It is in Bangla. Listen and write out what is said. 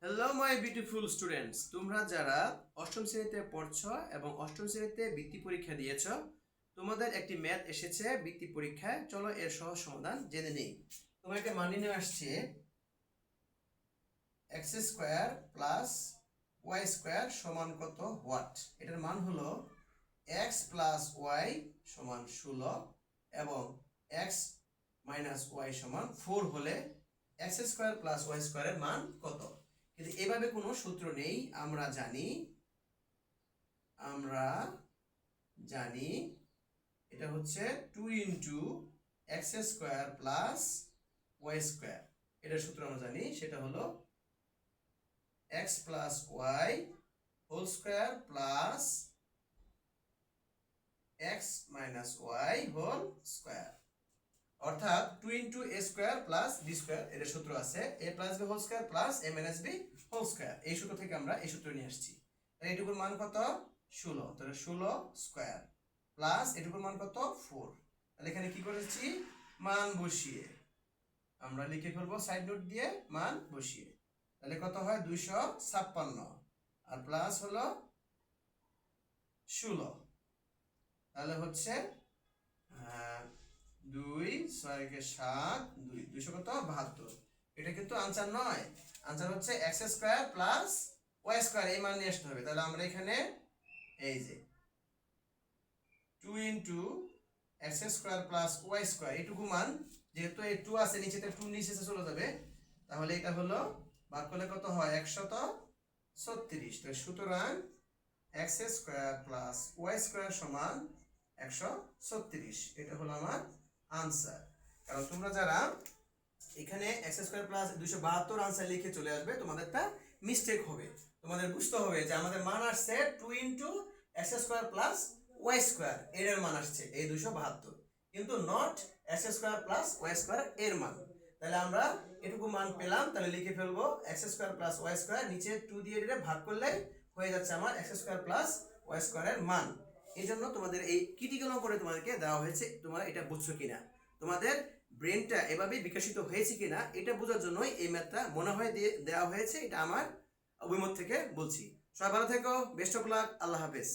হ্যালো মাই বিউটিফুল স্টুডেন্টস, তোমরা যারা অষ্টম শ্রেণীতে পড়ছো এবং অষ্টম শ্রেণীতে বৃত্তি পরীক্ষা দিয়েছো, তোমাদের একটি ম্যাথ এসেছে বৃত্তি পরীক্ষায়। চলো এর সহজ সমাধান জেনে নেই। তোমার একটা মান নিয়ে আসছে x square plus y square সমান কত হোয়াট। এটার মান হলো এক্স প্লাস ওয়াই সমান 16 এবং এক্স মাইনাস ওয়াই সমান 4 হলে এক্স স্কোয়ার প্লাস ওয়াই স্কোয়ারের মান কত। কিন্তু এভাবে কোনো সূত্র নেই। আমরা জানি এটা হচ্ছে 2 into x square plus y square. এটার সূত্র আমরা জানি, সেটা হলো x plus y whole square plus x minus y whole square, অর্থাৎ 2 into a square plus b square. এর সূত্র আছে a plus b whole square plus a minus b whole square. এই সূত্র থেকে আমরা এই সূত্র নিয়ে আসছি। এটুকুর মান কত? 16। তাহলে 16 স্কোয়ার প্লাস এটুকুর মান কত? 4। তাহলে এখানে কি করেছি? মান বসিয়ে আমরা লিখে ফেলবো সাইড নোট দিয়ে মান বসিয়ে। তাহলে কত হয়? 256 আর প্লাস হলো 16। তাহলে হচ্ছে 2 6 কে 7 2 200 কত? 72। এটা কিন্তু আনসার নয়, আনসার হচ্ছে x square plus y square. এই মান নিয়ে আসতে হবে। তাহলে আমরা এখানে এই যে 2 into x square plus y square এটুকু মান, যেহেতু এই 2 আছে নিচেতে, 2 নিচে চলে যাবে। তাহলে এটা হলো ভাগ করলে কত হয়? 136। তো সুতরাং x square plus y square সমান 136। এটা হলো আমার আনসার। কারণ তোমরা যারা এখানে এক্স স্কোয়ার প্লাস 272 আনসার লিখে চলে আসবে, তোমাদেরটা মিস্টেক হবে। তোমাদের বুঝতে হবে যে আমাদের মান আসছে 2 into x square plus y square, এর মান আসছে এই 272, কিন্তু not x square plus y square এর মান। তাহলে আমরা এটুকু মান পেলাম। তাহলে লিখে ফেলবো x square plus y square, নিচে 2 দিয়ে ভাগ করলে হয়ে যাচ্ছে আমার এক্স স্কোয়ার প্লাস ওয়াই স্কোয়ারের মান। এই জন্য তোমাদের এই ক্রিটিক্যাল করে তোমাদেরকে দেওয়া হয়েছে। তোমরা এটা বুঝছো কিনা, তোমাদের ব্রেনটা এভাবে বিকশিত হয়েছে কিনা এটা বোঝার জন্যই এই ম্যাথটা মনে হয় দেওয়া হয়েছে। এটা আমার অভিমত থেকে বলছি। সবাই ভালো থেকো, বেস্ট অফ লাক, আল্লাহ হাফেজ।